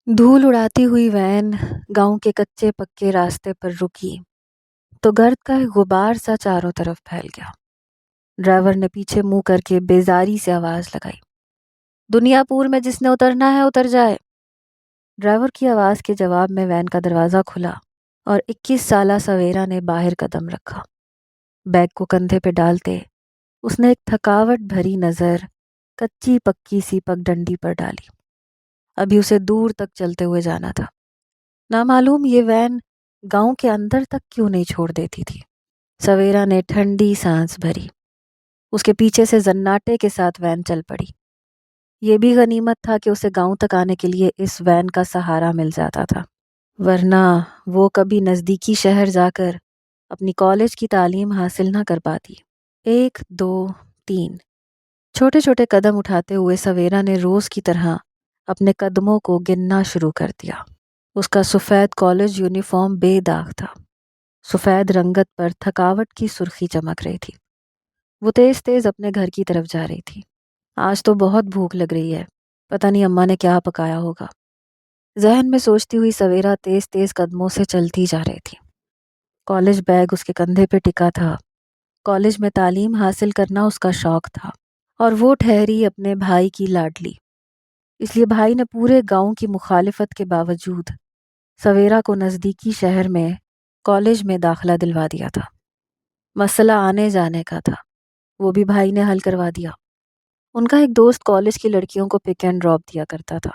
دھول اڑاتی ہوئی وین گاؤں کے کچے پکے راستے پر رکی تو گرد کا ایک غبار سا چاروں طرف پھیل گیا۔ ڈرائیور نے پیچھے منہ کر کے بیزاری سے آواز لگائی، دنیا پور میں جس نے اترنا ہے اتر جائے۔ ڈرائیور کی آواز کے جواب میں وین کا دروازہ کھلا اور 21 سالہ سویرا نے باہر قدم رکھا۔ بیگ کو کندھے پہ ڈالتے اس نے ایک تھکاوٹ بھری نظر کچی پکی سی پگ ڈنڈی پر ڈالی۔ ابھی اسے دور تک چلتے ہوئے جانا تھا۔ نامعلوم یہ وین گاؤں کے اندر تک کیوں نہیں چھوڑ دیتی تھی۔ سویرا نے ٹھنڈی سانس بھری۔ اس کے پیچھے سے زناٹے کے ساتھ وین چل پڑی۔ یہ بھی غنیمت تھا کہ اسے گاؤں تک آنے کے لیے اس وین کا سہارا مل جاتا تھا، ورنہ وہ کبھی نزدیکی شہر جا کر اپنی کالج کی تعلیم حاصل نہ کر پاتی۔ 1 2 3 چھوٹے چھوٹے قدم اٹھاتے ہوئے سویرا نے روز کی طرح اپنے قدموں کو گننا شروع کر دیا۔ اس کا سفید کالج یونیفارم بے داغ تھا۔ سفید رنگت پر تھکاوٹ کی سرخی چمک رہی تھی۔ وہ تیز تیز اپنے گھر کی طرف جا رہی تھی۔ آج تو بہت بھوک لگ رہی ہے، پتہ نہیں اماں نے کیا پکایا ہوگا۔ ذہن میں سوچتی ہوئی سویرا تیز تیز قدموں سے چلتی جا رہی تھی۔ کالج بیگ اس کے کندھے پہ ٹکا تھا۔ کالج میں تعلیم حاصل کرنا اس کا شوق تھا اور وہ ٹھہری اپنے بھائی کی لاڈلی، اس لیے بھائی نے پورے گاؤں کی مخالفت کے باوجود سویرا کو نزدیکی شہر میں کالج میں داخلہ دلوا دیا تھا۔ مسئلہ آنے جانے کا تھا، وہ بھی بھائی نے حل کروا دیا۔ ان کا ایک دوست کالج کی لڑکیوں کو پک اینڈ ڈراپ دیا کرتا تھا۔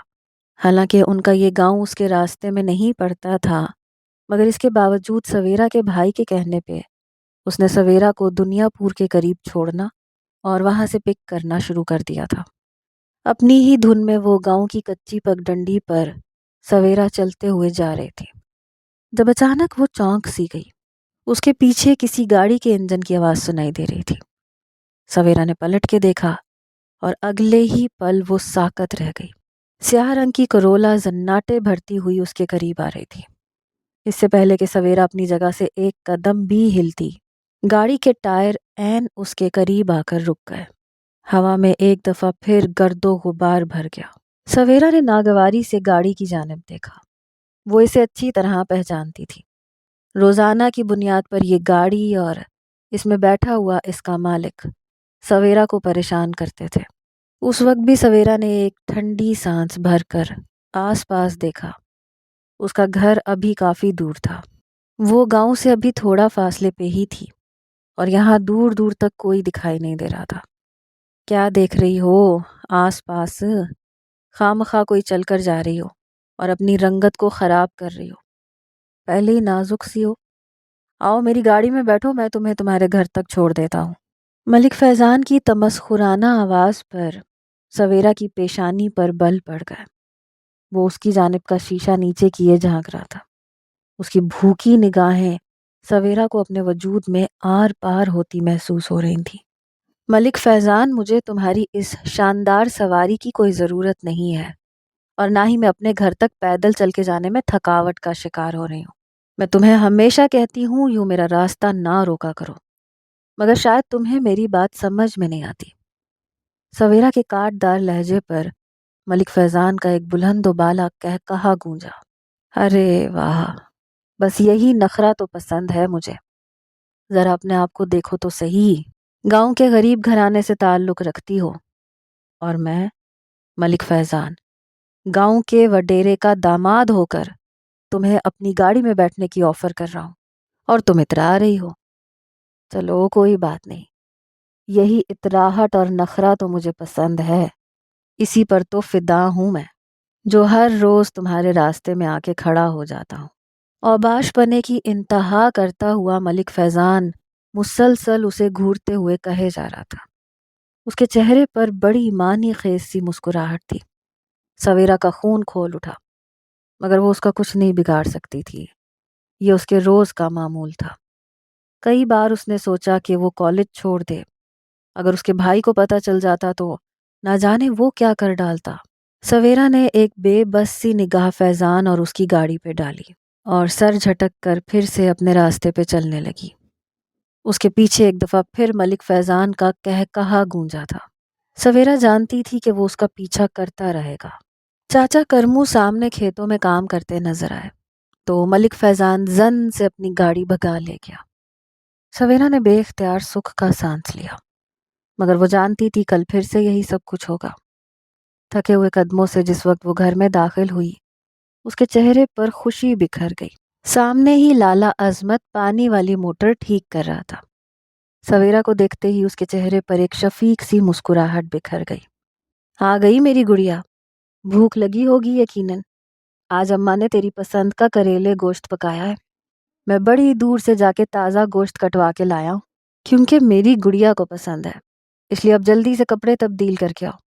حالانکہ ان کا یہ گاؤں اس کے راستے میں نہیں پڑتا تھا، مگر اس کے باوجود سویرا کے بھائی کے کہنے پہ اس نے سویرا کو دنیا پور کے قریب چھوڑنا اور وہاں سے پک کرنا شروع کر دیا تھا۔ اپنی ہی دھن میں وہ گاؤں کی کچی پگ ڈنڈی پر سویرا چلتے ہوئے جا رہے تھے، جب اچانک وہ چونک سی گئی۔ اس کے پیچھے کسی گاڑی کے انجن کی آواز سنائی دے رہی تھی۔ سویرا نے پلٹ کے دیکھا اور اگلے ہی پل وہ ساکت رہ گئی۔ سیاہ رنگ کی کرولا زناٹے بھرتی ہوئی اس کے قریب آ رہی تھی۔ اس سے پہلے کہ سویرا اپنی جگہ سے ایک قدم بھی ہلتی، گاڑی کے ٹائر عین اس کے قریب آ کر رک گئے۔ ہوا میں ایک دفعہ پھر گرد و غبار بھر گیا۔ سویرا نے ناگواری سے گاڑی کی جانب دیکھا۔ وہ اسے اچھی طرح پہچانتی تھی۔ روزانہ کی بنیاد پر یہ گاڑی اور اس میں بیٹھا ہوا اس کا مالک سویرا کو پریشان کرتے تھے۔ اس وقت بھی سویرا نے ایک ٹھنڈی سانس بھر کر آس پاس دیکھا۔ اس کا گھر ابھی کافی دور تھا۔ وہ گاؤں سے ابھی تھوڑا فاصلے پہ ہی تھی اور یہاں دور دور تک کوئی دکھائی نہیں دے رہا تھا۔ کیا دیکھ رہی ہو آس پاس؟ خواہ کوئی چل کر جا رہی ہو اور اپنی رنگت کو خراب کر رہی ہو؟ پہلے ہی نازک سی ہو، آؤ میری گاڑی میں بیٹھو، میں تمہیں تمہارے گھر تک چھوڑ دیتا ہوں۔ ملک فیضان کی تمسخرانہ آواز پر سویرا کی پیشانی پر بل پڑ گئے۔ وہ اس کی جانب کا شیشہ نیچے کیے جھانک رہا تھا۔ اس کی بھوکی نگاہیں سویرا کو اپنے وجود میں آر پار ہوتی محسوس ہو رہی تھیں۔ ملک فیضان، مجھے تمہاری اس شاندار سواری کی کوئی ضرورت نہیں ہے اور نہ ہی میں اپنے گھر تک پیدل چل کے جانے میں تھکاوٹ کا شکار ہو رہی ہوں۔ میں تمہیں ہمیشہ کہتی ہوں یوں میرا راستہ نہ روکا کرو، مگر شاید تمہیں میری بات سمجھ میں نہیں آتی۔ سویرا کے کاٹ دار لہجے پر ملک فیضان کا ایک بلند و بالا قہقہا گونجا۔ ارے واہ، بس یہی نخرہ تو پسند ہے مجھے۔ ذرا اپنے آپ کو دیکھو تو صحیح، گاؤں کے غریب گھرانے سے تعلق رکھتی ہو اور میں ملک فیضان گاؤں کے وڈیرے کا داماد ہو کر تمہیں اپنی گاڑی میں بیٹھنے کی آفر کر رہا ہوں اور تم اترا رہی ہو۔ چلو کوئی بات نہیں، یہی اتراہٹ اور نخرہ تو مجھے پسند ہے، اسی پر تو فدا ہوں میں، جو ہر روز تمہارے راستے میں آ کے کھڑا ہو جاتا ہوں۔ اوباش پنے کی انتہا کرتا ہوا ملک فیضان مسلسل اسے گھورتے ہوئے کہے جا رہا تھا۔ اس کے چہرے پر بڑی معنی خیز سی مسکراہٹ تھی۔ سویرا کا خون کھول اٹھا، مگر وہ اس کا کچھ نہیں بگاڑ سکتی تھی۔ یہ اس کے روز کا معمول تھا۔ کئی بار اس نے سوچا کہ وہ کالج چھوڑ دے، اگر اس کے بھائی کو پتہ چل جاتا تو نہ جانے وہ کیا کر ڈالتا۔ سویرا نے ایک بے بس سی نگاہ فیضان اور اس کی گاڑی پہ ڈالی اور سر جھٹک کر پھر سے اپنے راستے پہ چلنے لگی۔ اس کے پیچھے ایک دفعہ پھر ملک فیضان کا قہقہا گونجا تھا۔ سویرا جانتی تھی کہ وہ اس کا پیچھا کرتا رہے گا، چاچا کرمو سامنے کھیتوں میں کام کرتے نظر آئے تو ملک فیضان زن سے اپنی گاڑی بھگا لے گیا۔ سویرا نے بے اختیار سکھ کا سانس لیا، مگر وہ جانتی تھی کل پھر سے یہی سب کچھ ہوگا۔ تھکے ہوئے قدموں سے جس وقت وہ گھر میں داخل ہوئی، اس کے چہرے پر خوشی بکھر گئی۔ سامنے ہی لالا عظمت پانی والی موٹر ٹھیک کر رہا تھا۔ سویرا کو دیکھتے ہی اس کے چہرے پر ایک شفیق سی مسکراہٹ بکھر گئی۔ آ گئی میری گڑیا، بھوک لگی ہوگی یقیناً۔ آج اماں نے تیری پسند کا کریلے گوشت پکایا ہے۔ میں بڑی دور سے جا کے تازہ گوشت کٹوا کے لایا ہوں، کیونکہ میری گڑیا کو پسند ہے، اس لیے اب جلدی سے کپڑے تبدیل کر کے آؤ،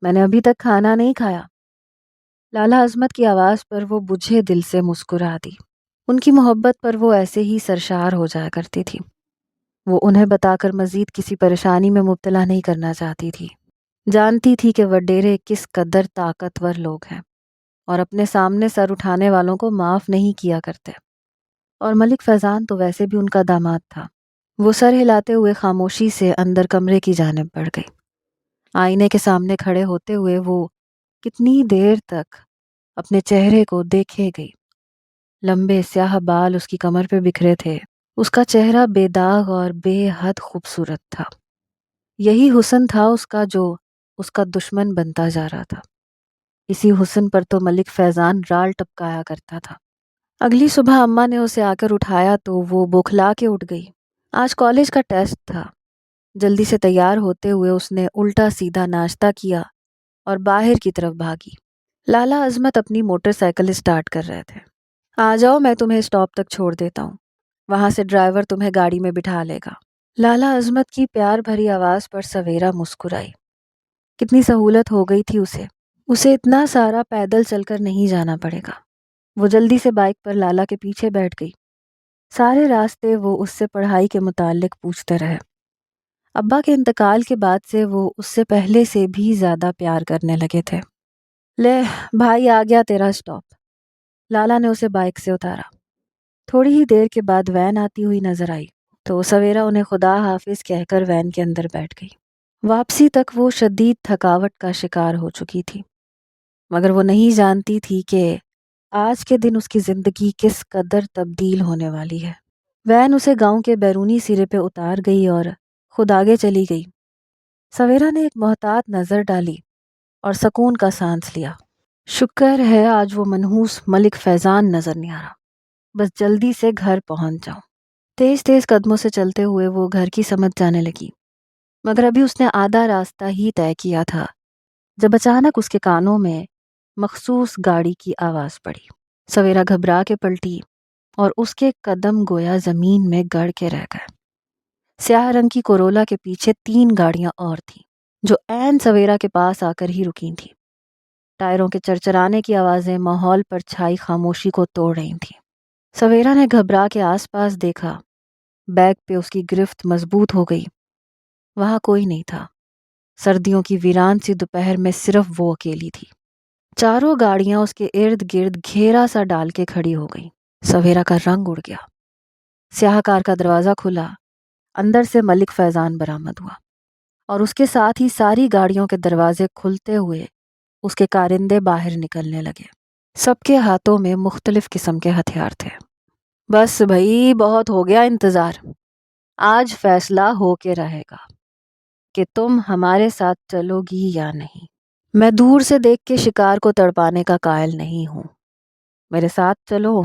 میں نے ابھی تک کھانا نہیں کھایا۔ لالا عظمت کی آواز پر وہ بجھے دل سے مسکرا دی۔ ان کی محبت پر وہ ایسے ہی سرشار ہو جایا کرتی تھی۔ وہ انہیں بتا کر مزید کسی پریشانی میں مبتلا نہیں کرنا چاہتی تھی۔ جانتی تھی کہ وڈیرے کس قدر طاقتور لوگ ہیں اور اپنے سامنے سر اٹھانے والوں کو معاف نہیں کیا کرتے، اور ملک فیضان تو ویسے بھی ان کا داماد تھا۔ وہ سر ہلاتے ہوئے خاموشی سے اندر کمرے کی جانب بڑھ گئی۔ آئینے کے سامنے کھڑے ہوتے ہوئے وہ کتنی دیر تک اپنے چہرے کو دیکھے گئی۔ لمبے سیاہ بال اس کی کمر پہ بکھرے تھے، اس کا چہرہ بے داغ اور بے حد خوبصورت تھا۔ یہی حسن تھا اس کا جو اس کا دشمن بنتا جا رہا تھا۔ اسی حسن پر تو ملک فیضان رال ٹپکایا کرتا تھا۔ اگلی صبح اماں نے اسے آ کر اٹھایا تو وہ بوکھلا کے اٹھ گئی۔ آج کالج کا ٹیسٹ تھا۔ جلدی سے تیار ہوتے ہوئے اس نے الٹا سیدھا ناشتہ کیا اور باہر کی طرف بھاگی۔ لالا عظمت اپنی موٹر سائیکل اسٹارٹ کر رہے تھے۔ آ جاؤ، میں تمہیں اسٹاپ تک چھوڑ دیتا ہوں، وہاں سے ڈرائیور تمہیں گاڑی میں بٹھا لے گا۔ لالا عظمت کی پیار بھری آواز پر سویرا مسکرائی۔ کتنی سہولت ہو گئی تھی اسے اتنا سارا پیدل چل کر نہیں جانا پڑے گا۔ وہ جلدی سے بائک پر لالا کے پیچھے بیٹھ گئی۔ سارے راستے وہ اس سے پڑھائی کے متعلق پوچھتے رہے۔ ابا کے انتقال کے بعد سے وہ اس سے پہلے سے بھی زیادہ پیار کرنے لگے تھے۔ لے بھائی، آ گیا تیرا اسٹاپ۔ لالا نے اسے بائک سے اتارا۔ تھوڑی ہی دیر کے بعد وین آتی ہوئی نظر آئی تو سویرا انہیں خدا حافظ کہہ کر وین کے اندر بیٹھ گئی۔ واپسی تک وہ شدید تھکاوٹ کا شکار ہو چکی تھی، مگر وہ نہیں جانتی تھی کہ آج کے دن اس کی زندگی کس قدر تبدیل ہونے والی ہے۔ وین اسے گاؤں کے بیرونی سرے پہ اتار گئی اور خود آگے چلی گئی۔ سویرا نے ایک محتاط نظر ڈالی اور سکون کا سانس لیا۔ شکر ہے آج وہ منحوس ملک فیضان نظر نہیں آ رہا، بس جلدی سے گھر پہنچ جاؤں۔ تیز تیز قدموں سے چلتے ہوئے وہ گھر کی سمت جانے لگی، مگر ابھی اس نے آدھا راستہ ہی طے کیا تھا جب اچانک اس کے کانوں میں مخصوص گاڑی کی آواز پڑی۔ سویرا گھبرا کے پلٹی اور اس کے قدم گویا زمین میں گڑ کے رہ گئے۔ سیاہ رنگ کی کورولا کے پیچھے 3 گاڑیاں اور تھیں جو عین سویرا کے پاس آ کر ہی رکی تھیں۔ ٹائروں کے چرچرانے کی آوازیں ماحول پر چھائی خاموشی کو توڑ رہی تھیں۔ سویرا نے گھبرا کے آس پاس دیکھا۔ بیگ پہ اس کی گرفت مضبوط ہو گئی۔ وہاں کوئی نہیں تھا۔ سردیوں کی ویران سی دوپہر میں صرف وہ اکیلی تھی۔ چاروں گاڑیاں اس کے ارد گرد گھیرا سا ڈال کے کھڑی ہو گئیں۔ سویرا کا رنگ اڑ گیا۔ سیاہ کار کا دروازہ کھلا، اندر سے ملک فیضان برآمد ہوا، اور اس کے ساتھ ہی ساری گاڑیوں کے دروازے کھلتے ہوئے اس کے کارندے باہر نکلنے لگے۔ سب کے ہاتھوں میں مختلف قسم کے ہتھیار تھے۔ بس بھائی، بہت ہو گیا انتظار۔ آج فیصلہ ہو کے رہے گا کہ تم ہمارے ساتھ چلو گی یا نہیں۔ میں دور سے دیکھ کے شکار کو تڑپانے کا قائل نہیں ہوں۔ میرے ساتھ چلو،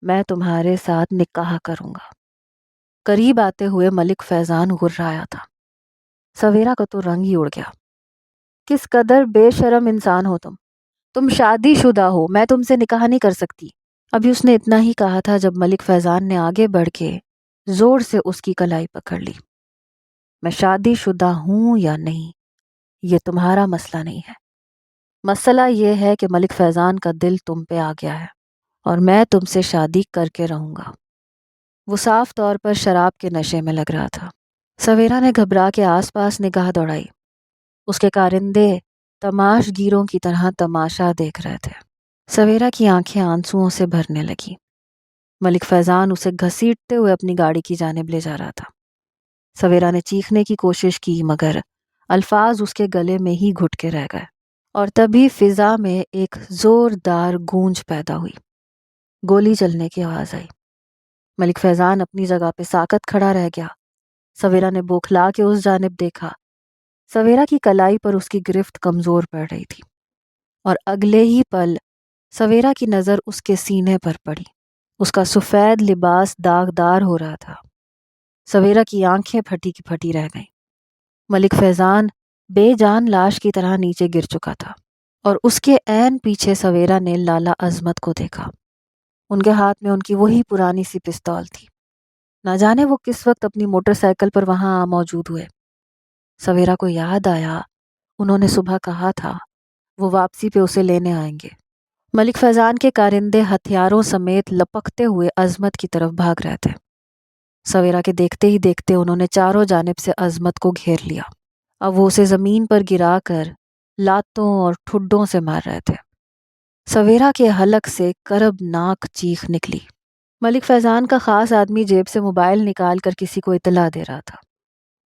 میں تمہارے ساتھ نکاح کروں گا۔ قریب آتے ہوئے ملک فیضان غرایا تھا۔ سویرا کا تو رنگ ہی اڑ گیا۔ کس قدر بے شرم انسان ہو تم شادی شدہ ہو، میں تم سے نکاح نہیں کر سکتی۔ ابھی اس نے اتنا ہی کہا تھا جب ملک فیضان نے آگے بڑھ کے زور سے اس کی کلائی پکڑ لی۔ میں شادی شدہ ہوں یا نہیں، یہ تمہارا مسئلہ نہیں ہے۔ مسئلہ یہ ہے کہ ملک فیضان کا دل تم پہ آ گیا ہے اور میں تم سے شادی کر کے رہوں گا۔ وہ صاف طور پر شراب کے نشے میں لگ رہا تھا۔ سویرا نے گھبرا کے آس پاس نگاہ دوڑائی۔ اس کے کارندے تماش گیروں کی طرح تماشا دیکھ رہے تھے۔ سویرا کی آنکھیں آنسوؤں سے بھرنے لگی۔ ملک فیضان اسے گھسیٹتے ہوئے اپنی گاڑی کی جانب لے جا رہا تھا۔ سویرا نے چیخنے کی کوشش کی مگر الفاظ اس کے گلے میں ہی گھٹ کے رہ گئے اور تبھی فضا میں ایک زوردار گونج پیدا ہوئی۔ گولی چلنے کی آواز آئی۔ ملک فیضان اپنی جگہ پہ ساکت کھڑا رہ گیا۔ سویرا نے بوکھلا کے اس جانب دیکھا۔ سویرا کی کلائی پر اس کی گرفت کمزور پڑ رہی تھی، اور اگلے ہی پل سویرا کی نظر اس کے سینے پر پڑی۔ اس کا سفید لباس داغدار ہو رہا تھا۔ سویرا کی آنکھیں پھٹی کی پھٹی رہ گئیں۔ ملک فیضان بے جان لاش کی طرح نیچے گر چکا تھا، اور اس کے عین پیچھے سویرا نے لالا عظمت کو دیکھا۔ ان کے ہاتھ میں ان کی وہی پرانی سی پستول تھی۔ نہ جانے وہ کس وقت اپنی موٹر سائیکل پر وہاں موجود ہوئے۔ سویرا کو یاد آیا انہوں نے صبح کہا تھا وہ واپسی پہ اسے لینے آئیں گے۔ ملک فیضان کے کارندے ہتھیاروں سمیت لپکتے ہوئے عظمت کی طرف بھاگ رہے تھے۔ سویرا کے دیکھتے ہی دیکھتے انہوں نے چاروں جانب سے عظمت کو گھیر لیا۔ اب وہ اسے زمین پر گرا کر لاتوں اور ٹھڈوں سے مار رہے تھے۔ سویرا کے حلق سے کربناک چیخ نکلی۔ ملک فیضان کا خاص آدمی جیب سے موبائل نکال کر کسی کو اطلاع دے رہا تھا۔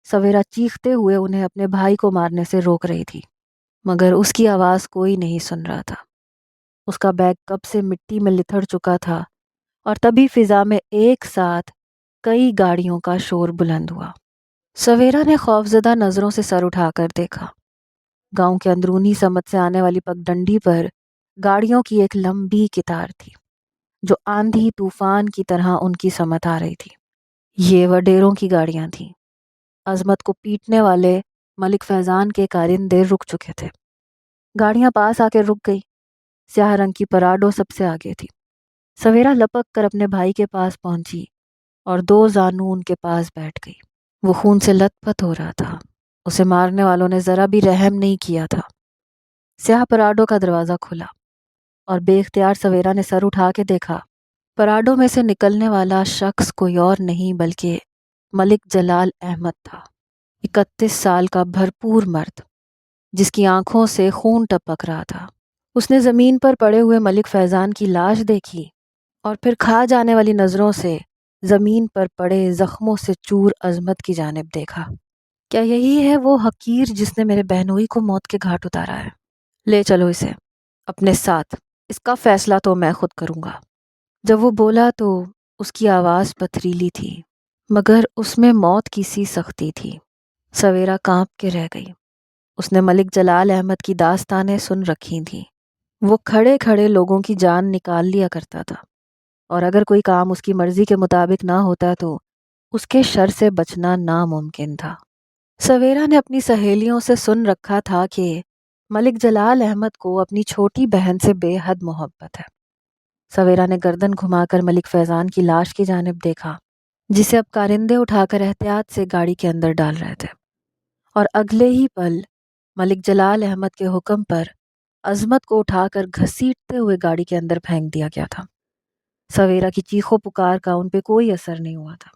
سویرا چیختے ہوئے انہیں اپنے بھائی کو مارنے سے روک رہی تھی، مگر اس کی آواز کوئی نہیں سن رہا تھا۔ اس کا بیگ کب سے مٹی میں لتھڑ چکا تھا، اور تبھی فضا میں ایک ساتھ کئی گاڑیوں کا شور بلند ہوا۔ سویرا نے خوفزدہ نظروں سے سر اٹھا کر دیکھا۔ گاؤں کے اندرونی سمت سے آنے والی پگڈنڈی پر گاڑیوں کی ایک لمبی قطار تھی، جو آندھی طوفان کی طرح ان کی سمت آ رہی تھی۔ یہ وڈیروں کی گاڑیاں تھیں۔ عظمت کو پیٹنے والے ملک فیضان کے کارندے رک چکے تھے۔ گاڑیاں پاس آ کے رک گئی۔ سیاہ رنگ کی پراڈو سب سے آگے تھی۔ سویرا لپک کر اپنے بھائی کے پاس پہنچی اور دو زانو ان کے پاس بیٹھ گئی۔ وہ خون سے لت پت ہو رہا تھا۔ اسے مارنے والوں نے ذرا بھی رحم نہیں کیا تھا۔ سیاہ پراڈو کا دروازہ کھلا اور بے اختیار سویرا نے سر اٹھا کے دیکھا۔ پراڈو میں سے نکلنے والا شخص کوئی اور نہیں بلکہ ملک جلال احمد تھا۔ 31 سال کا بھرپور مرد، جس کی آنکھوں سے خون ٹپک رہا تھا۔ اس نے زمین پر پڑے ہوئے ملک فیضان کی لاش دیکھی، اور پھر کھا جانے والی نظروں سے زمین پر پڑے زخموں سے چور عظمت کی جانب دیکھا۔ کیا یہی ہے وہ حقیر جس نے میرے بہنوئی کو موت کے گھاٹ اتارا ہے؟ لے چلو اسے اپنے ساتھ، اس کا فیصلہ تو میں خود کروں گا۔ جب وہ بولا تو اس کی آواز پتھریلی تھی، مگر اس میں موت کی سی سختی تھی۔ سویرا کانپ کے رہ گئی۔ اس نے ملک جلال احمد کی داستانیں سن رکھی تھیں۔ وہ کھڑے کھڑے لوگوں کی جان نکال لیا کرتا تھا، اور اگر کوئی کام اس کی مرضی کے مطابق نہ ہوتا تو اس کے شر سے بچنا ناممکن تھا۔ سویرا نے اپنی سہیلیوں سے سن رکھا تھا کہ ملک جلال احمد کو اپنی چھوٹی بہن سے بے حد محبت ہے۔ سویرا نے گردن گھما کر ملک فیضان کی لاش کی جانب دیکھا، جسے اب کارندے اٹھا کر احتیاط سے گاڑی کے اندر ڈال رہے تھے، اور اگلے ہی پل ملک جلال احمد کے حکم پر عظمت کو اٹھا کر گھسیٹتے ہوئے گاڑی کے اندر پھینک دیا گیا تھا۔ سویرا کی چیخو پکار کا ان پہ کوئی اثر نہیں ہوا تھا۔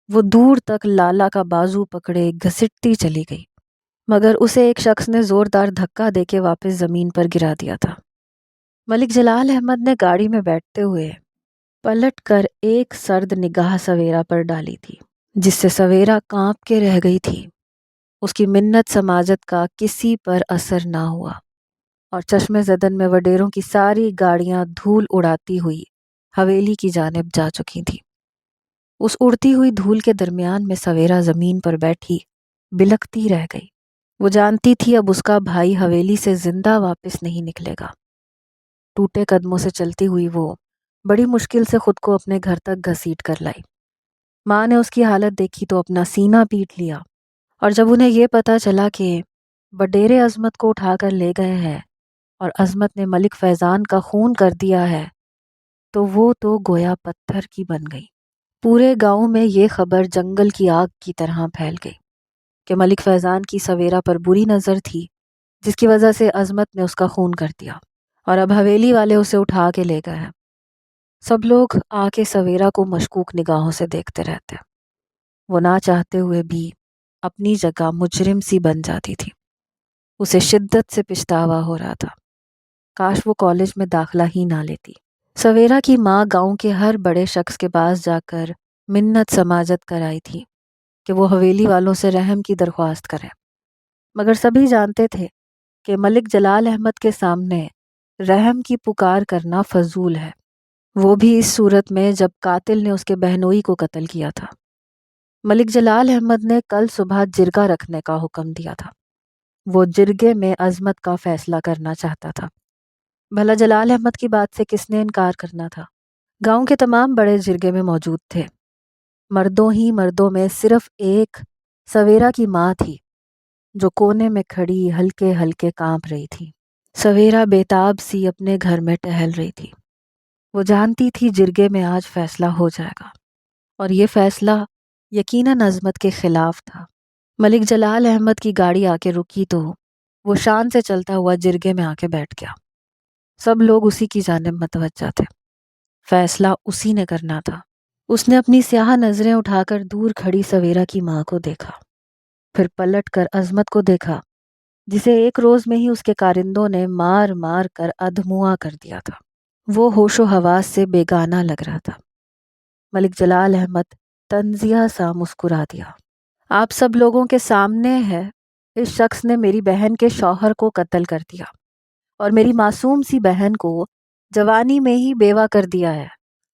وہ دور تک لالا کا بازو پکڑے گھسٹتی چلی گئی، مگر اسے ایک شخص نے زوردار دھکا دے کے واپس زمین پر گرا دیا تھا۔ ملک جلال احمد نے گاڑی میں بیٹھتے ہوئے پلٹ کر ایک سرد نگاہ سویرا پر ڈالی تھی، جس سے سویرا کانپ کے رہ گئی تھی۔ اس کی منت سماجت کا کسی پر اثر نہ ہوا، اور چشمے زدن میں وڈیروں کی ساری گاڑیاں دھول اڑاتی ہوئی حویلی کی جانب جا چکی تھی۔ اس اڑتی ہوئی دھول کے درمیان میں سویرا زمین پر بیٹھی بلکتی رہ گئی۔ وہ جانتی تھی اب اس کا بھائی حویلی سے زندہ واپس نہیں نکلے گا۔ ٹوٹے قدموں سے چلتی ہوئی وہ بڑی مشکل سے خود کو اپنے گھر تک گھسیٹ کر لائی۔ ماں نے اس کی حالت دیکھی تو اپنا سینہ پیٹ لیا، اور جب انہیں یہ پتا چلا کہ وڈیرے عظمت کو اٹھا کر لے گئے ہیں اور عظمت نے ملک فیضان کا خون کر دیا ہے، تو وہ تو گویا پتھر کی بن گئی۔ پورے گاؤں میں یہ خبر جنگل کی آگ کی طرح پھیل گئی کہ ملک فیضان کی سویرا پر بری نظر تھی، جس کی وجہ سے عظمت نے اس کا خون کر دیا، اور اب حویلی والے اسے اٹھا کے لے گئے ہیں۔ سب لوگ آ کے سویرا کو مشکوک نگاہوں سے دیکھتے رہتے۔ وہ نہ چاہتے ہوئے بھی اپنی جگہ مجرم سی بن جاتی تھی۔ اسے شدت سے پچھتاوا ہو رہا تھا۔ کاش وہ کالج میں داخلہ ہی نہ لیتی۔ سویرا کی ماں گاؤں کے ہر بڑے شخص کے پاس جا کر منت سماجت کرائی تھی کہ وہ حویلی والوں سے رحم کی درخواست کرے، مگر سبھی جانتے تھے کہ ملک جلال احمد کے سامنے رحم کی پکار کرنا فضول ہے، وہ بھی اس صورت میں جب قاتل نے اس کے بہنوئی کو قتل کیا تھا۔ ملک جلال احمد نے کل صبح جرگہ رکھنے کا حکم دیا تھا۔ وہ جرگے میں عظمت کا فیصلہ کرنا چاہتا تھا۔ بھلا جلال احمد کی بات سے کس نے انکار کرنا تھا؟ گاؤں کے تمام بڑے جرگے میں موجود تھے۔ مردوں ہی مردوں میں صرف ایک سویرا کی ماں تھی جو کونے میں کھڑی ہلکے ہلکے کانپ رہی تھی۔ سویرا بیتاب سی اپنے گھر میں ٹہل رہی تھی۔ وہ جانتی تھی جرگے میں آج فیصلہ ہو جائے گا، اور یہ فیصلہ یقیناً عظمت کے خلاف تھا۔ ملک جلال احمد کی گاڑی آ کے رکی تو وہ شان سے چلتا ہوا جرگے میں آ کے بیٹھ گیا۔ سب لوگ اسی کی جانب متوجہ تھے۔ فیصلہ اسی نے کرنا تھا۔ اس نے اپنی سیاہ نظریں اٹھا کر دور کھڑی سویرا کی ماں کو دیکھا، پھر پلٹ کر عظمت کو دیکھا جسے ایک روز میں ہی اس کے کارندوں نے مار مار کر ادھموا کر دیا تھا۔ وہ ہوش و حواس سے بیگانہ لگ رہا تھا۔ ملک جلال احمد طنزیہ سا مسکرا دیا۔ آپ سب لوگوں کے سامنے ہے، اس شخص نے میری بہن کے شوہر کو قتل کر دیا اور میری معصوم سی بہن کو جوانی میں ہی بیوہ کر دیا ہے۔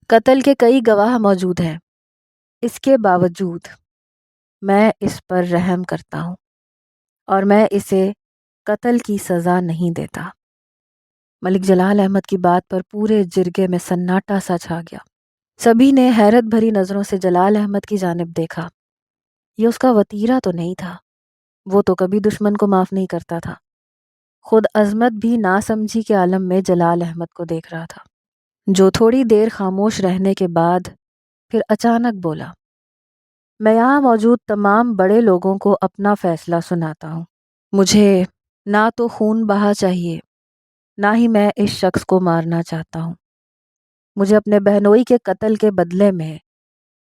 قتل کے کئی گواہ موجود ہیں، اس کے باوجود میں اس پر رحم کرتا ہوں اور میں اسے قتل کی سزا نہیں دیتا۔ ملک جلال احمد کی بات پر پورے جرگے میں سناٹا سا چھا گیا۔ سبھی نے حیرت بھری نظروں سے جلال احمد کی جانب دیکھا۔ یہ اس کا وتیرہ تو نہیں تھا، وہ تو کبھی دشمن کو معاف نہیں کرتا تھا۔ خود عظمت بھی ناسمجھی کے عالم میں جلال احمد کو دیکھ رہا تھا، جو تھوڑی دیر خاموش رہنے کے بعد پھر اچانک بولا، میں یہاں موجود تمام بڑے لوگوں کو اپنا فیصلہ سناتا ہوں۔ مجھے نہ تو خون بہا چاہیے، نہ ہی میں اس شخص کو مارنا چاہتا ہوں۔ مجھے اپنے بہنوئی کے قتل کے بدلے میں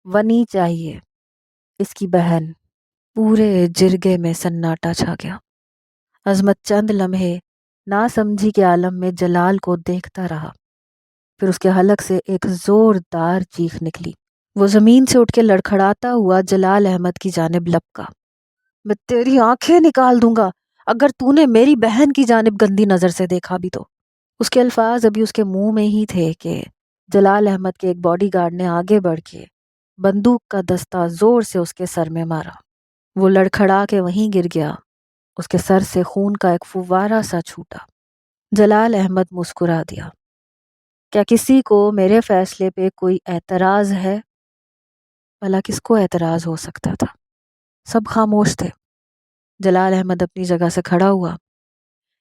ونی چاہیے، اس کی بہن۔ پورے جرگے میں سناٹا چھا گیا۔ عظمت چند لمحے ناسمجھی کے عالم میں جلال کو دیکھتا رہا، پھر اس کے حلق سے ایک زوردار چیخ نکلی۔ وہ زمین سے اٹھ کے لڑکھڑاتا ہوا جلال احمد کی جانب لپکا۔ میں تیری آنکھیں نکال دوں گا اگر تو نے میری بہن کی جانب گندی نظر سے دیکھا بھی تو۔ اس کے الفاظ ابھی اس کے منہ میں ہی تھے کہ جلال احمد کے ایک باڈی گارڈ نے آگے بڑھ کے بندوق کا دستہ زور سے اس کے سر میں مارا۔ وہ لڑکھڑا کے وہیں گر گیا۔ اس کے سر سے خون کا ایک فوارہ سا چھوٹا۔ جلال احمد مسکرا دیا۔ کیا کسی کو میرے فیصلے پہ کوئی اعتراض ہے؟ بھلا کس کو اعتراض ہو سکتا تھا؟ سب خاموش تھے۔ جلال احمد اپنی جگہ سے کھڑا ہوا۔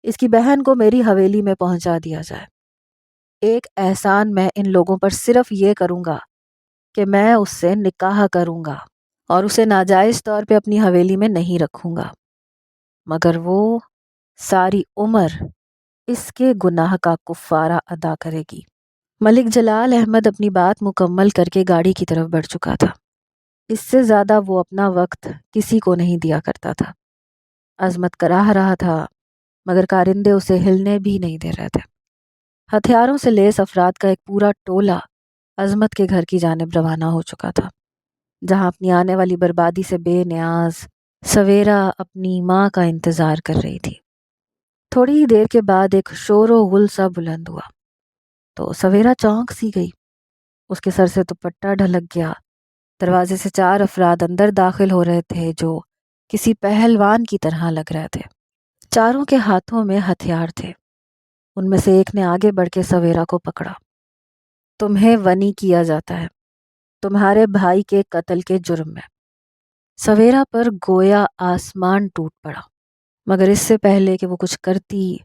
اس کی بہن کو میری حویلی میں پہنچا دیا جائے۔ ایک احسان میں ان لوگوں پر صرف یہ کروں گا کہ میں اس سے نکاح کروں گا اور اسے ناجائز طور پہ اپنی حویلی میں نہیں رکھوں گا، مگر وہ ساری عمر اس کے گناہ کا کفارہ ادا کرے گی۔ ملک جلال احمد اپنی بات مکمل کر کے گاڑی کی طرف بڑھ چکا تھا۔ اس سے زیادہ وہ اپنا وقت کسی کو نہیں دیا کرتا تھا۔ عظمت کراہ رہا تھا مگر کارندے اسے ہلنے بھی نہیں دے رہے تھے۔ ہتھیاروں سے لیس افراد کا ایک پورا ٹولہ عظمت کے گھر کی جانب روانہ ہو چکا تھا، جہاں اپنی آنے والی بربادی سے بے نیاز سویرا اپنی ماں کا انتظار کر رہی تھی۔ تھوڑی ہی دیر کے بعد ایک شور و غل سا بلند ہوا تو سویرا چونک سی گئی۔ اس کے سر سے دوپٹہ ڈھلک گیا۔ دروازے سے 4 افراد اندر داخل ہو رہے تھے جو کسی پہلوان کی طرح لگ رہے تھے۔ چاروں کے ہاتھوں میں ہتھیار تھے۔ ان میں سے ایک نے آگے بڑھ کے سویرا کو پکڑا۔ تمہیں ونی کیا جاتا ہے تمہارے بھائی کے قتل کے جرم میں۔ سویرا پر گویا آسمان ٹوٹ پڑا، مگر اس سے پہلے کہ وہ کچھ کرتی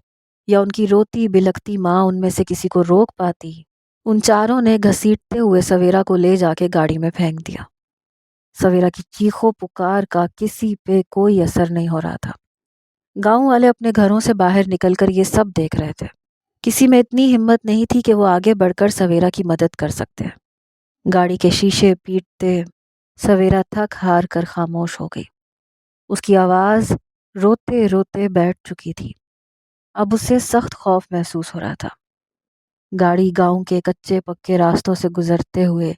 یا ان کی روتی بلکتی ماں ان میں سے کسی کو روک پاتی، ان چاروں نے گھسیٹتے ہوئے سویرا کو لے جا کے گاڑی میں پھینک دیا۔ سویرا کی چیخو پکار کا کسی پہ کوئی اثر نہیں ہو رہا تھا۔ گاؤں والے اپنے گھروں سے باہر نکل کر یہ سب دیکھ رہے تھے۔ کسی میں اتنی ہمت نہیں تھی کہ وہ آگے بڑھ کر سویرا کی مدد کر سکتے۔ گاڑی کے شیشے پیٹتے سویرا تھک ہار کر خاموش ہو گئی۔ اس کی آواز روتے روتے بیٹھ چکی تھی۔ اب اسے سخت خوف محسوس ہو رہا تھا۔ گاڑی گاؤں کے کچے پکے راستوں سے گزرتے ہوئے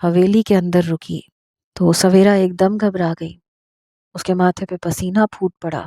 حویلی کے اندر رکی تو سویرا ایک دم گھبرا گئی۔ اس کے ماتھے پہ پسینہ پھوٹ پڑا۔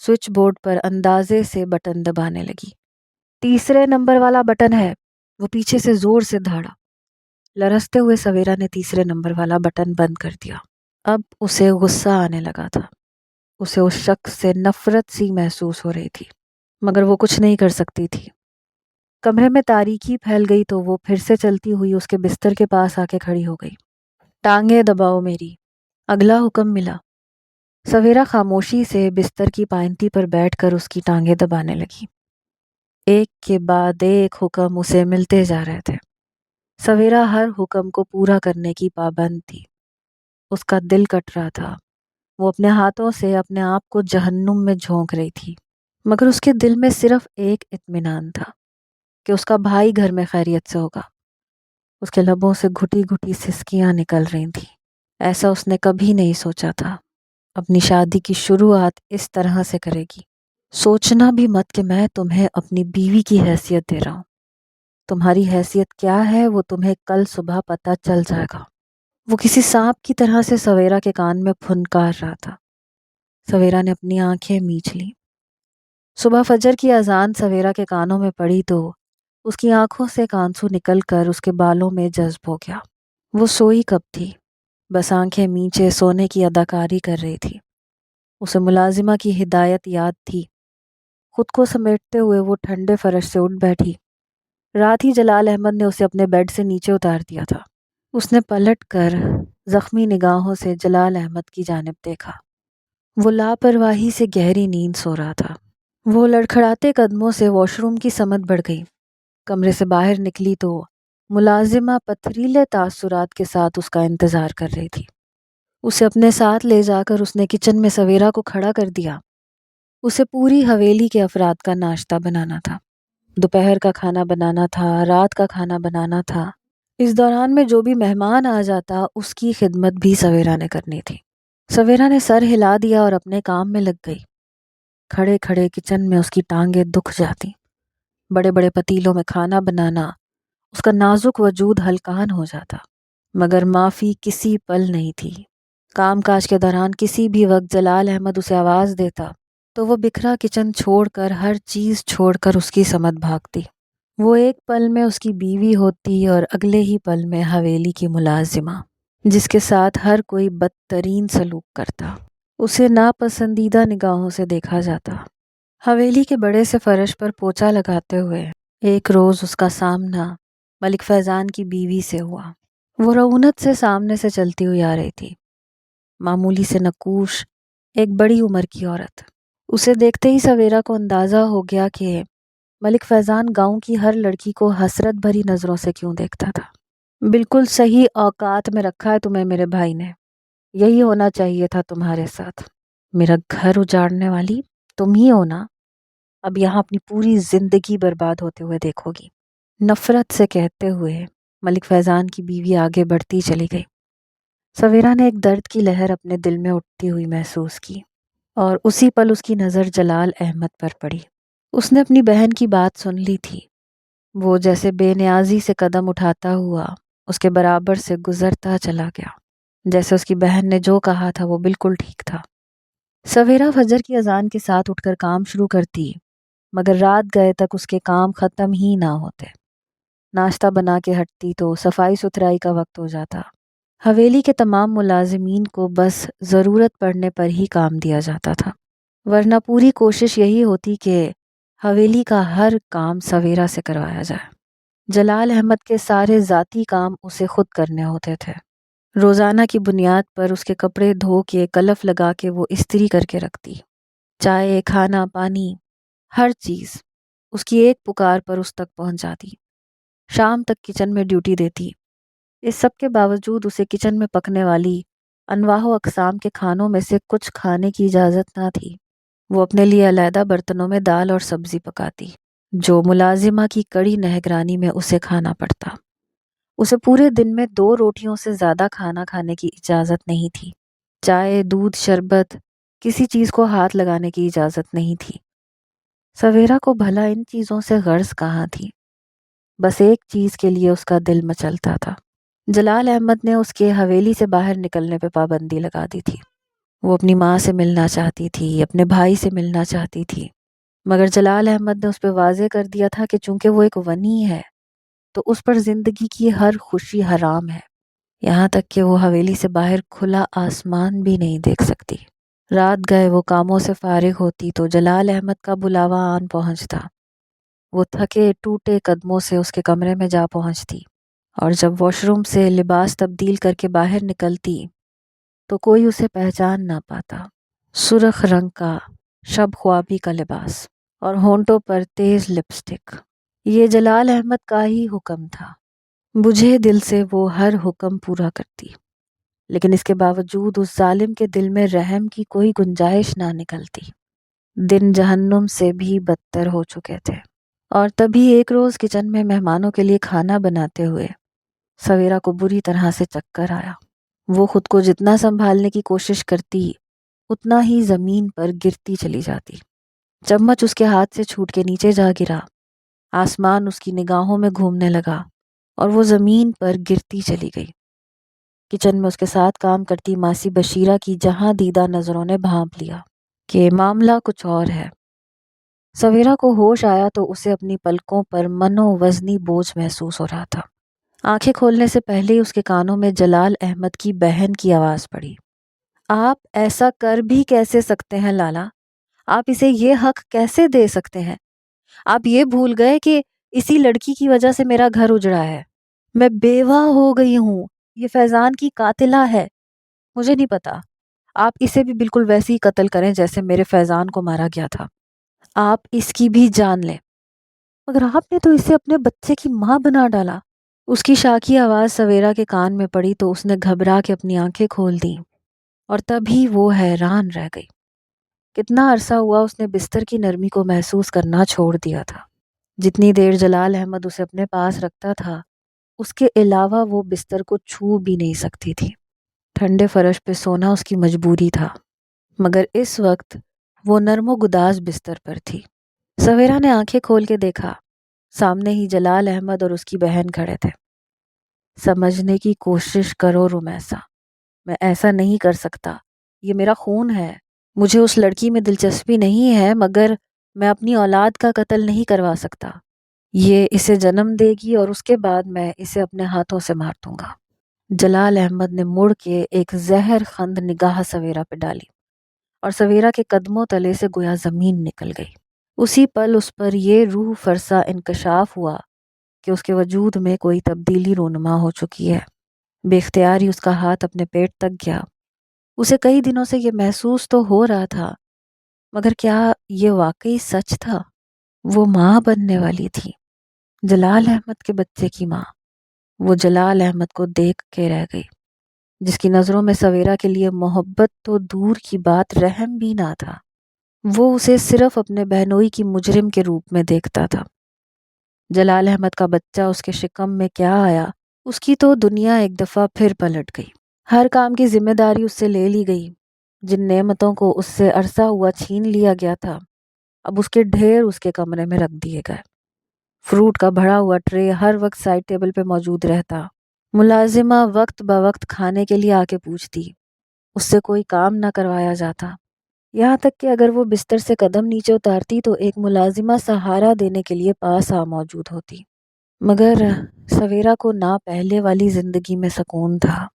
سوئچ بورڈ پر اندازے سے بٹن دبانے لگی۔ 3 نمبر والا بٹن ہے، وہ پیچھے سے زور سے دھاڑا۔ لرزتے ہوئے سویرا نے 3 نمبر والا بٹن بند کر دیا۔ اب اسے غصہ آنے لگا تھا۔ اسے اس شخص سے نفرت سی محسوس ہو رہی تھی، مگر وہ کچھ نہیں کر سکتی تھی۔ کمرے میں تاریکی پھیل گئی تو وہ پھر سے چلتی ہوئی اس کے بستر کے پاس آ کے کھڑی ہو گئی۔ ٹانگیں دباؤ میری، اگلا حکم ملا۔ سویرا خاموشی سے بستر کی پائنتی پر بیٹھ کر اس کی ٹانگیں دبانے لگی۔ ایک کے بعد ایک حکم اسے ملتے جا رہے تھے۔ سویرا ہر حکم کو پورا کرنے کی پابند تھی۔ اس کا دل کٹ رہا تھا۔ وہ اپنے ہاتھوں سے اپنے آپ کو جہنم میں جھونک رہی تھی، مگر اس کے دل میں صرف ایک اطمینان تھا کہ اس کا بھائی گھر میں خیریت سے ہوگا۔ اس کے لبوں سے گھٹی گھٹی سسکیاں نکل رہی تھیں۔ ایسا اس نے کبھی نہیں سوچا تھا، اپنی شادی کی شروعات اس طرح سے کرے گی۔ سوچنا بھی مت کہ میں تمہیں اپنی بیوی کی حیثیت دے رہا ہوں۔ تمہاری حیثیت کیا ہے وہ تمہیں کل صبح پتہ چل جائے گا۔ وہ کسی سانپ کی طرح سے سویرا کے کان میں پھنکار رہا تھا۔ سویرا نے اپنی آنکھیں میچ لیں۔ صبح فجر کی اذان سویرا کے کانوں میں پڑی تو اس کی آنکھوں سے ایک آنسو نکل کر اس کے بالوں میں جذب ہو گیا۔ وہ سوئی کب تھی، بس آنکھیں میچے سونے کی اداکاری کر رہی تھی۔ اسے ملازمہ کی ہدایت یاد تھی۔ خود کو سمیٹتے ہوئے وہ ٹھنڈے فرش سے اٹھ بیٹھی۔ رات ہی جلال احمد نے اسے اپنے بیڈ سے نیچے اتار دیا تھا۔ اس نے پلٹ کر زخمی نگاہوں سے جلال احمد کی جانب دیکھا۔ وہ لاپرواہی سے گہری نیند سو رہا تھا۔ وہ لڑکھڑاتے قدموں سے واش روم کی سمت بڑھ گئی۔ کمرے سے باہر نکلی تو ملازمہ پتھریلے تاثرات کے ساتھ اس کا انتظار کر رہی تھی۔ اسے اپنے ساتھ لے جا کر اس نے کچن میں سویرا کو کھڑا کر دیا۔ اسے پوری حویلی کے افراد کا ناشتہ بنانا تھا، دوپہر کا کھانا بنانا تھا، رات کا کھانا بنانا تھا۔ اس دوران میں جو بھی مہمان آ جاتا اس کی خدمت بھی سویرا نے کرنی تھی۔ سویرا نے سر ہلا دیا اور اپنے کام میں لگ گئی۔ کھڑے کھڑے کچن میں اس کی ٹانگیں دکھ جاتی۔ بڑے بڑے پتیلوں میں کھانا بنانا اس کا نازک وجود ہلکان ہو جاتا، مگر معافی کسی پل نہیں تھی۔ کام کاج کے دوران کسی بھی وقت جلال احمد اسے آواز دیتا تو وہ بکھرا کچن چھوڑ کر ہر چیز چھوڑ کر اس کی سمت بھاگتی۔ وہ ایک پل میں اس کی بیوی ہوتی اور اگلے ہی پل میں حویلی کی ملازمہ، جس کے ساتھ ہر کوئی بدترین سلوک کرتا۔ اسے ناپسندیدہ نگاہوں سے دیکھا جاتا۔ حویلی کے بڑے سے فرش پر پوچھا لگاتے ہوئے ایک روز اس کا سامنا ملک فیضان کی بیوی سے ہوا۔ وہ رعونت سے سامنے سے چلتی ہوئی آ رہی تھی، معمولی سے نقوش، ایک بڑی عمر کی عورت۔ اسے دیکھتے ہی سویرا کو اندازہ ہو گیا کہ ملک فیضان گاؤں کی ہر لڑکی کو حسرت بھری نظروں سے کیوں دیکھتا تھا۔ بالکل صحیح اوقات میں رکھا ہے تمہیں میرے بھائی نے، یہی ہونا چاہیے تھا تمہارے ساتھ۔ میرا گھر اجاڑنے والی تم ہی ہو نا، اب یہاں اپنی پوری زندگی برباد ہوتے ہوئے دیکھو گی۔ نفرت سے کہتے ہوئے ملک فیضان کی بیوی آگے بڑھتی چلی گئی۔ سویرا نے ایک درد کی لہر اپنے دل میں اٹھتی ہوئی محسوس کی اور اسی پل اس کی نظر جلال احمد پر پڑی۔ اس نے اپنی بہن کی بات سن لی تھی۔ وہ جیسے بے نیازی سے قدم اٹھاتا ہوا اس کے برابر سے گزرتا چلا گیا، جیسے اس کی بہن نے جو کہا تھا وہ بالکل ٹھیک تھا۔ سویرا فجر کی اذان کے ساتھ اٹھ کر کام شروع کرتی، مگر رات گئے تک اس کے کام ختم ہی نہ ہوتے۔ ناشتہ بنا کے ہٹتی تو صفائی ستھرائی کا وقت ہو جاتا۔ حویلی کے تمام ملازمین کو بس ضرورت پڑنے پر ہی کام دیا جاتا تھا، ورنہ پوری کوشش یہی ہوتی کہ حویلی کا ہر کام سویرا سے کروایا جائے۔ جلال احمد کے سارے ذاتی کام اسے خود کرنے ہوتے تھے۔ روزانہ کی بنیاد پر اس کے کپڑے دھو کے کلف لگا کے وہ استری کر کے رکھتی۔ چائے، کھانا، پانی، ہر چیز اس کی ایک پکار پر اس تک پہنچ جاتی۔ شام تک کچن میں ڈیوٹی دیتی۔ اس سب کے باوجود اسے کچن میں پکنے والی انواع و اقسام کے کھانوں میں سے کچھ کھانے کی اجازت نہ تھی۔ وہ اپنے لیے علیحدہ برتنوں میں دال اور سبزی پکاتی، جو ملازمہ کی کڑی نگرانی میں اسے کھانا پڑتا۔ اسے پورے دن میں 2 روٹیوں سے زیادہ کھانا کھانے کی اجازت نہیں تھی۔ چائے، دودھ، شربت، کسی چیز کو ہاتھ لگانے کی اجازت نہیں تھی۔ سویرا کو بھلا ان چیزوں سے غرض کہاں تھی؟ بس ایک چیز کے لیے اس کا دل مچلتا تھا۔ جلال احمد نے اس کے حویلی سے باہر نکلنے پہ پابندی لگا دی تھی۔ وہ اپنی ماں سے ملنا چاہتی تھی، اپنے بھائی سے ملنا چاہتی تھی، مگر جلال احمد نے اس پہ واضح کر دیا تھا کہ چونکہ وہ ایک ونی ہے تو اس پر زندگی کی ہر خوشی حرام ہے، یہاں تک کہ وہ حویلی سے باہر کھلا آسمان بھی نہیں دیکھ سکتی۔ رات گئے وہ کاموں سے فارغ ہوتی تو جلال احمد کا بلاوا آن پہنچتا۔ وہ تھکے ٹوٹے قدموں سے اس کے کمرے میں جا پہنچتی، اور جب واش روم سے لباس تبدیل کر کے باہر نکلتی تو کوئی اسے پہچان نہ پاتا۔ سرخ رنگ کا شب خوابی کا لباس اور ہونٹوں پر تیز لپسٹک، یہ جلال احمد کا ہی حکم تھا۔ بجھے دل سے وہ ہر حکم پورا کرتی، لیکن اس کے باوجود اس ظالم کے دل میں رحم کی کوئی گنجائش نہ نکلتی۔ دن جہنم سے بھی بدتر ہو چکے تھے، اور تبھی ایک روز کچن میں مہمانوں کے لیے کھانا بناتے ہوئے سویرا کو بری طرح سے چکر آیا۔ وہ خود کو جتنا سنبھالنے کی کوشش کرتی اتنا ہی زمین پر گرتی چلی جاتی۔ چمچ اس کے ہاتھ سے چھوٹ کے نیچے جا گرا، آسمان اس کی نگاہوں میں گھومنے لگا اور وہ زمین پر گرتی چلی گئی۔ کچن میں اس کے ساتھ کام کرتی ماسی بشیرہ کی جہاں دیدہ نظروں نے بھانپ لیا کہ معاملہ کچھ اور ہے۔ سویرا کو ہوش آیا تو اسے اپنی پلکوں پر منو وزنی بوجھ محسوس ہو رہا تھا۔ آنکھیں کھولنے سے پہلے ہی اس کے کانوں میں جلال احمد کی بہن کی آواز پڑی۔ آپ ایسا کر بھی کیسے سکتے ہیں لالا؟ آپ اسے یہ حق کیسے دے سکتے ہیں؟ آپ یہ بھول گئے کہ اسی لڑکی کی وجہ سے میرا گھر اجڑا ہے۔ میں بیوہ ہو گئی ہوں، یہ فیضان کی قاتلہ ہے۔ مجھے نہیں پتا، آپ اسے بھی بالکل ویسے ہی قتل کریں جیسے میرے فیضان کو مارا گیا تھا۔ آپ اس کی بھی جان لیں، مگر آپ نے تو اسے اپنے بچے کی ماں بنا ڈالا۔ اس کی شاکی آواز سویرا کے کان میں پڑی تو اس نے گھبرا کے اپنی آنکھیں کھول دیں، اور تبھی وہ حیران رہ گئی۔ کتنا عرصہ ہوا اس نے بستر کی نرمی کو محسوس کرنا چھوڑ دیا تھا۔ جتنی دیر جلال احمد اسے اپنے پاس رکھتا تھا اس کے علاوہ وہ بستر کو چھو بھی نہیں سکتی تھی۔ ٹھنڈے فرش پہ سونا اس کی مجبوری تھا، مگر اس وقت وہ نرم و گداز بستر پر تھی۔ سویرا نے آنکھیں کھول کے دیکھا، سامنے ہی جلال احمد اور اس کی بہن کھڑے تھے۔ سمجھنے کی کوشش کرو رمیسا، میں ایسا نہیں کر سکتا، یہ میرا خون ہے۔ مجھے اس لڑکی میں دلچسپی نہیں ہے، مگر میں اپنی اولاد کا قتل نہیں کروا سکتا۔ یہ اسے جنم دے گی اور اس کے بعد میں اسے اپنے ہاتھوں سے مار دوں گا۔ جلال احمد نے مڑ کے ایک زہر خند نگاہ سویرا پہ ڈالی، اور سویرا کے قدموں تلے سے گویا زمین نکل گئی۔ اسی پل اس پر یہ روح فرسا انکشاف ہوا کہ اس کے وجود میں کوئی تبدیلی رونما ہو چکی ہے۔ بے اختیار ہی اس کا ہاتھ اپنے پیٹ تک گیا۔ اسے کئی دنوں سے یہ محسوس تو ہو رہا تھا، مگر کیا یہ واقعی سچ تھا؟ وہ ماں بننے والی تھی، جلال احمد کے بچے کی ماں۔ وہ جلال احمد کو دیکھ کے رہ گئی، جس کی نظروں میں سویرا کے لیے محبت تو دور کی بات رحم بھی نہ تھا۔ وہ اسے صرف اپنے بہنوئی کی مجرم کے روپ میں دیکھتا تھا۔ جلال احمد کا بچہ اس کے شکم میں کیا آیا، اس کی تو دنیا ایک دفعہ پھر پلٹ گئی۔ ہر کام کی ذمہ داری اس سے لے لی گئی۔ جن نعمتوں کو اس سے عرصہ ہوا چھین لیا گیا تھا، اب اس کے ڈھیر اس کے کمرے میں رکھ دیے گئے۔ فروٹ کا بھرا ہوا ٹرے ہر وقت سائڈ ٹیبل پہ موجود رہتا۔ ملازمہ وقت بوقت کھانے کے لیے آ کے پوچھتی، اس سے کوئی کام نہ کروایا جاتا۔ یہاں تک کہ اگر وہ بستر سے قدم نیچے اتارتی تو ایک ملازمہ سہارا دینے کے لیے پاس آ موجود ہوتی۔ مگر سویرا کو نہ پہلے والی زندگی میں سکون تھا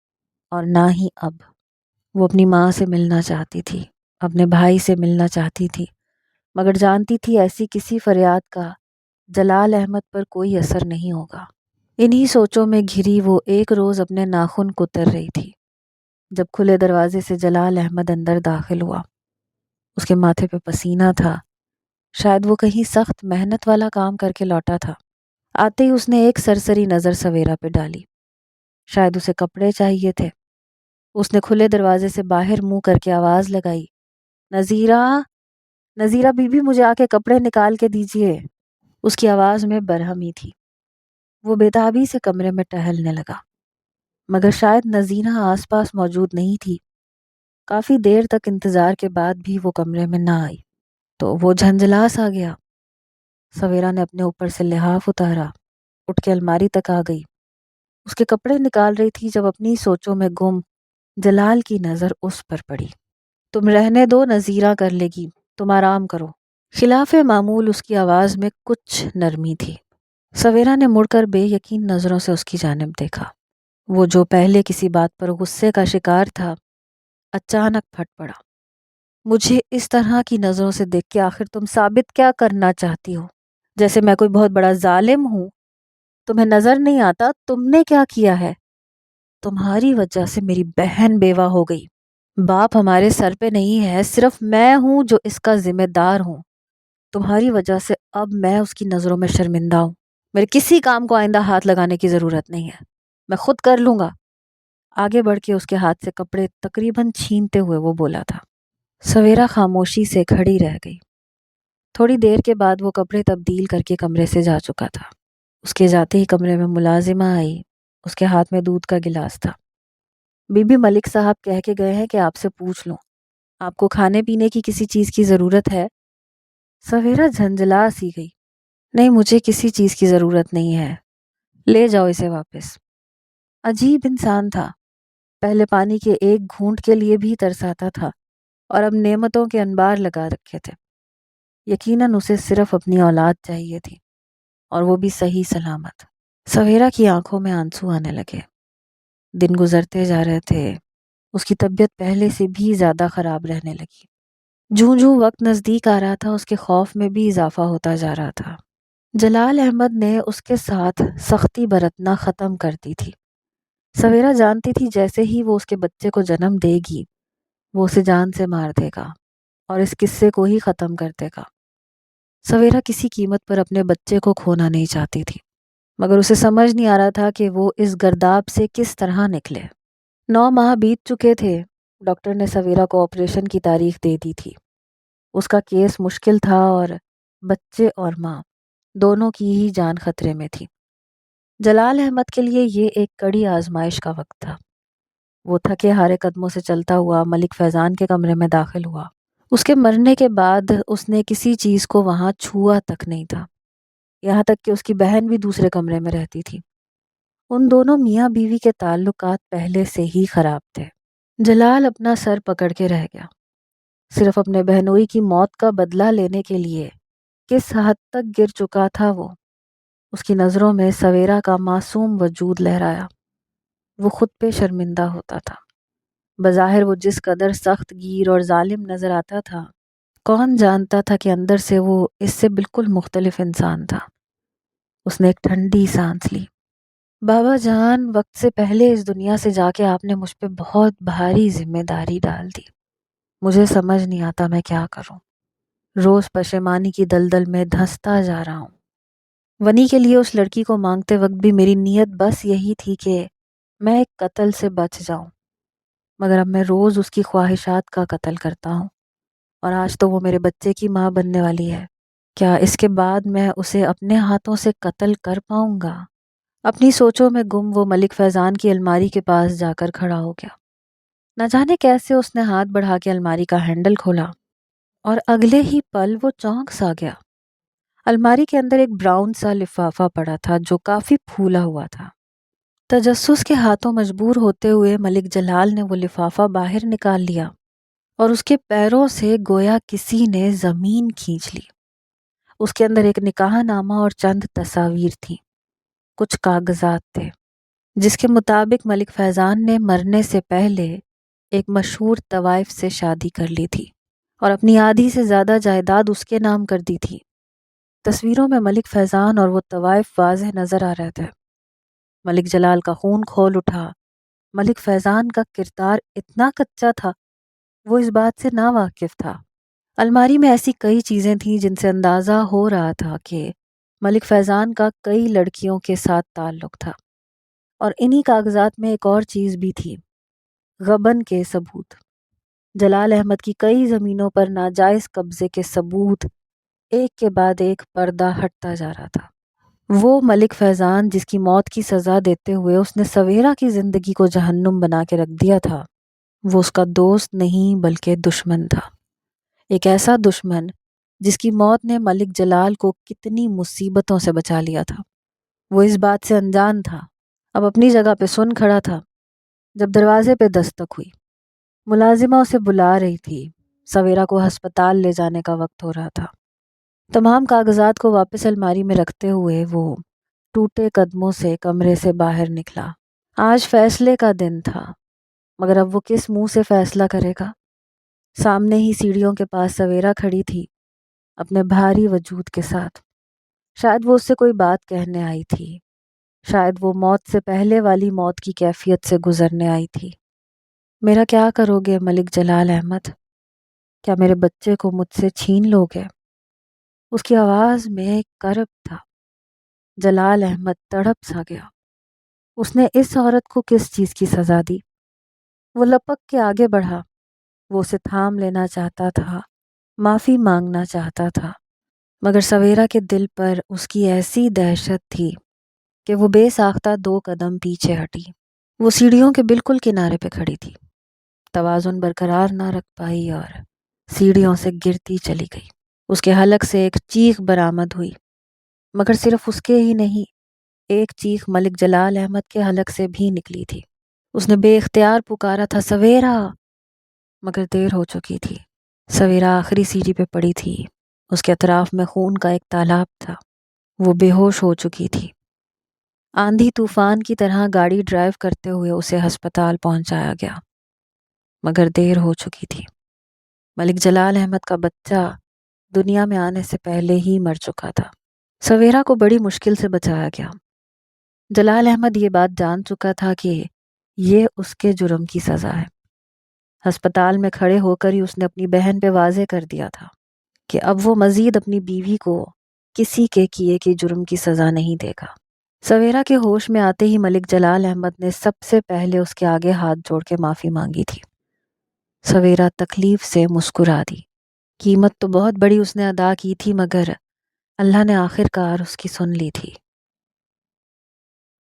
اور نہ ہی اب۔ وہ اپنی ماں سے ملنا چاہتی تھی، اپنے بھائی سے ملنا چاہتی تھی، مگر جانتی تھی ایسی کسی فریاد کا جلال احمد پر کوئی اثر نہیں ہوگا۔ انہی سوچوں میں گھری وہ ایک روز اپنے ناخن کتر رہی تھی جب کھلے دروازے سے جلال احمد اندر داخل ہوا۔ اس کے ماتھے پہ پسینہ تھا، شاید وہ کہیں سخت محنت والا کام کر کے لوٹا تھا۔ آتے ہی اس نے ایک سرسری نظر سویرا پہ ڈالی، شاید اسے کپڑے چاہیے تھے۔ اس نے کھلے دروازے سے باہر منہ کر کے آواز لگائی، نذیرہ، نذیرہ بی بی، مجھے آ کے کپڑے نکال کے دیجیے۔ اس کی آواز میں برہمی تھی۔ وہ بےتابی سے کمرے میں ٹہلنے لگا، مگر شاید نذیرہ آس پاس موجود نہیں تھی۔ کافی دیر تک انتظار کے بعد بھی وہ کمرے میں نہ آئی تو وہ جھنجھلا سا گیا۔ سویرا نے اپنے اوپر سے لحاف اتارا، اٹھ کے الماری تک آ گئی۔ اس کے کپڑے نکال رہی تھی جب اپنی سوچوں میں گم جلال کی نظر اس پر پڑی۔ تم رہنے دو، نذیرہ کر لے گی، تم آرام کرو۔ خلاف معمول اس کی آواز میں کچھ نرمی تھی۔ سویرا نے مڑ کر بے یقین نظروں سے اس کی جانب دیکھا۔ وہ جو پہلے کسی بات پر غصے کا شکار تھا، اچانک پھٹ پڑا۔ مجھے اس طرح کی نظروں سے دیکھ کے آخر تم ثابت کیا کرنا چاہتی ہو؟ جیسے میں کوئی بہت بڑا ظالم ہوں؟ تمہیں نظر نہیں آتا تم نے کیا کیا ہے؟ تمہاری وجہ سے میری بہن بیوہ ہو گئی۔ باپ ہمارے سر پہ نہیں ہے، صرف میں ہوں جو اس کا ذمہ دار ہوں۔ تمہاری وجہ سے اب میں اس کی نظروں میں شرمندہ ہوں۔ میرے کسی کام کو آئندہ ہاتھ لگانے کی ضرورت نہیں ہے، میں خود کر لوں گا۔ آگے بڑھ کے اس کے ہاتھ سے کپڑے تقریباً چھینتے ہوئے وہ بولا تھا۔ سویرا خاموشی سے کھڑی رہ گئی۔ تھوڑی دیر کے بعد وہ کپڑے تبدیل کر کے کمرے سے جا چکا تھا۔ اس کے جاتے ہی کمرے میں ملازمہ آئی۔ اس کے ہاتھ میں دودھ کا گلاس تھا۔ بی بی ملک صاحب کہہ کے گئے ہیں کہ آپ سے پوچھ لوں، آپ کو کھانے پینے کی کسی چیز کی ضرورت ہے؟ سویرا جھنجھلا سی گئی۔ نہیں، مجھے کسی چیز کی ضرورت نہیں ہے، لے جاؤ اسے واپس۔ عجیب انسان تھا، پہلے پانی کے ایک گھونٹ کے لیے بھی ترساتا تھا اور اب نعمتوں کے انبار لگا رکھے تھے۔ یقیناً اسے صرف اپنی اولاد چاہیے تھی، اور وہ بھی صحیح سلامت۔ سویرا کی آنکھوں میں آنسو آنے لگے۔ دن گزرتے جا رہے تھے، اس کی طبیعت پہلے سے بھی زیادہ خراب رہنے لگی۔ جوں جوں وقت نزدیک آ رہا تھا اس کے خوف میں بھی اضافہ ہوتا جا رہا تھا۔ جلال احمد نے اس کے ساتھ سختی برتنا ختم کر دی تھی۔ سویرا جانتی تھی جیسے ہی وہ اس کے بچے کو جنم دے گی، وہ اسے جان سے مار دے گا اور اس قصے کو ہی ختم کر دے گا۔ سویرا کسی قیمت پر اپنے بچے کو کھونا نہیں چاہتی تھی، مگر اسے سمجھ نہیں آ رہا تھا کہ وہ اس گرداب سے کس طرح نکلے۔ 9 ماہ بیت چکے تھے۔ ڈاکٹر نے سویرا کو آپریشن کی تاریخ دے دی تھی۔ اس کا کیس مشکل تھا اور بچے اور ماں دونوں کی ہی جان خطرے میں تھی۔ جلال احمد کے لیے یہ ایک کڑی آزمائش کا وقت تھا۔ وہ تھکے ہارے قدموں سے چلتا ہوا ملک فیضان کے کمرے میں داخل ہوا۔ اس کے مرنے کے بعد اس نے کسی چیز کو وہاں چھوا تک نہیں تھا، یہاں تک کہ اس کی بہن بھی دوسرے کمرے میں رہتی تھی۔ ان دونوں میاں بیوی کے تعلقات پہلے سے ہی خراب تھے۔ جلال اپنا سر پکڑ کے رہ گیا۔ صرف اپنے بہنوئی کی موت کا بدلہ لینے کے لیے کس حد تک گر چکا تھا وہ۔ اس کی نظروں میں سویرا کا معصوم وجود لہرایا۔ وہ خود پہ شرمندہ ہوتا تھا۔ بظاہر وہ جس قدر سخت گیر اور ظالم نظر آتا تھا، کون جانتا تھا کہ اندر سے وہ اس سے بالکل مختلف انسان تھا۔ اس نے ایک ٹھنڈی سانس لی۔ بابا جان، وقت سے پہلے اس دنیا سے جا کے آپ نے مجھ پہ بہت بھاری ذمہ داری ڈال دی۔ مجھے سمجھ نہیں آتا میں کیا کروں۔ روز پشیمانی کی دلدل میں دھنستا جا رہا ہوں۔ ونی کے لیے اس لڑکی کو مانگتے وقت بھی میری نیت بس یہی تھی کہ میں ایک قتل سے بچ جاؤں، مگر اب میں روز اس کی خواہشات کا قتل کرتا ہوں، اور آج تو وہ میرے بچے کی ماں بننے والی ہے۔ کیا اس کے بعد میں اسے اپنے ہاتھوں سے قتل کر پاؤں گا؟ اپنی سوچوں میں گم وہ ملک فیضان کی الماری کے پاس جا کر کھڑا ہو گیا۔ نہ جانے کیسے اس نے ہاتھ بڑھا کے الماری کا ہینڈل کھولا، اور اگلے ہی پل وہ چونک سا گیا۔ الماری کے اندر ایک براؤن سا لفافہ پڑا تھا جو کافی پھولا ہوا تھا۔ تجسس کے ہاتھوں مجبور ہوتے ہوئے ملک جلال نے وہ لفافہ باہر نکال لیا، اور اس کے پیروں سے گویا کسی نے زمین کھینچ لی۔ اس کے اندر ایک نکاح نامہ اور چند تصاویر تھیں۔ کچھ کاغذات تھے جس کے مطابق ملک فیضان نے مرنے سے پہلے ایک مشہور طوائف سے شادی کر لی تھی اور اپنی آدھی سے زیادہ جائیداد اس کے نام کر دی تھی۔ تصویروں میں ملک فیضان اور وہ طوائف واضح نظر آ رہے تھے۔ ملک جلال کا خون کھول اٹھا۔ ملک فیضان کا کردار اتنا کچا تھا، وہ اس بات سے ناواقف تھا۔ الماری میں ایسی کئی چیزیں تھیں جن سے اندازہ ہو رہا تھا کہ ملک فیضان کا کئی لڑکیوں کے ساتھ تعلق تھا، اور انہی کاغذات میں ایک اور چیز بھی تھی، غبن کے ثبوت۔ جلال احمد کی کئی زمینوں پر ناجائز قبضے کے ثبوت ایک کے بعد ایک پردہ ہٹتا جا رہا تھا۔ وہ ملک فیضان جس کی موت کی سزا دیتے ہوئے اس نے سویرا کی زندگی کو جہنم بنا کے رکھ دیا تھا، وہ اس کا دوست نہیں بلکہ دشمن تھا۔ ایک ایسا دشمن جس کی موت نے ملک جلال کو کتنی مصیبتوں سے بچا لیا تھا۔ وہ اس بات سے انجان تھا، اب اپنی جگہ پہ سن کھڑا تھا جب دروازے پہ دستک ہوئی۔ ملازمہ اسے بلا رہی تھی۔ سویرا کو ہسپتال لے جانے کا وقت ہو رہا تھا۔ تمام کاغذات کو واپس الماری میں رکھتے ہوئے وہ ٹوٹے قدموں سے کمرے سے باہر نکلا۔ آج فیصلے کا دن تھا، مگر اب وہ کس منہ سے فیصلہ کرے گا؟ سامنے ہی سیڑھیوں کے پاس سویرا کھڑی تھی، اپنے بھاری وجود کے ساتھ۔ شاید وہ اس سے کوئی بات کہنے آئی تھی، شاید وہ موت سے پہلے والی موت کی کیفیت سے گزرنے آئی تھی۔ میرا کیا کرو گے ملک جلال احمد؟ کیا میرے بچے کو مجھ سے چھین لو گے؟ اس کی آواز میں ایک کرب تھا۔ جلال احمد تڑپ سا گیا۔ اس نے اس عورت کو کس چیز کی سزا دی؟ وہ لپک کے آگے بڑھا، وہ اسے تھام لینا چاہتا تھا، معافی مانگنا چاہتا تھا، مگر سویرا کے دل پر اس کی ایسی دہشت تھی کہ وہ بے ساختہ 2 قدم پیچھے ہٹی۔ وہ سیڑھیوں کے بالکل کنارے پہ کھڑی تھی، توازن برقرار نہ رکھ پائی اور سیڑھیوں سے گرتی چلی گئی۔ اس کے حلق سے ایک چیخ برآمد ہوئی، مگر صرف اس کے ہی نہیں، ایک چیخ ملک جلال احمد کے حلق سے بھی نکلی تھی۔ اس نے بے اختیار پکارا تھا، سویرا، مگر دیر ہو چکی تھی۔ سویرا آخری سیڑھی پہ پڑی تھی، اس کے اطراف میں خون کا ایک تالاب تھا۔ وہ بے ہوش ہو چکی تھی۔ آندھی طوفان کی طرح گاڑی ڈرائیو کرتے ہوئے اسے ہسپتال پہنچایا گیا، مگر دیر ہو چکی تھی۔ ملک جلال احمد کا بچہ دنیا میں آنے سے پہلے ہی مر چکا تھا۔ سویرا کو بڑی مشکل سے بچایا گیا۔ جلال احمد یہ بات جان چکا تھا کہ یہ اس کے جرم کی سزا ہے۔ ہسپتال میں کھڑے ہو کر ہی اس نے اپنی بہن پہ واضح کر دیا تھا کہ اب وہ مزید اپنی بیوی کو کسی کے کیے کے جرم کی سزا نہیں دے گا۔ سویرا کے ہوش میں آتے ہی ملک جلال احمد نے سب سے پہلے اس کے آگے ہاتھ جوڑ کے معافی مانگی تھی۔ سویرا تکلیف سے مسکرا دی۔ قیمت تو بہت بڑی اس نے ادا کی تھی، مگر اللہ نے آخر کار اس کی سن لی تھی۔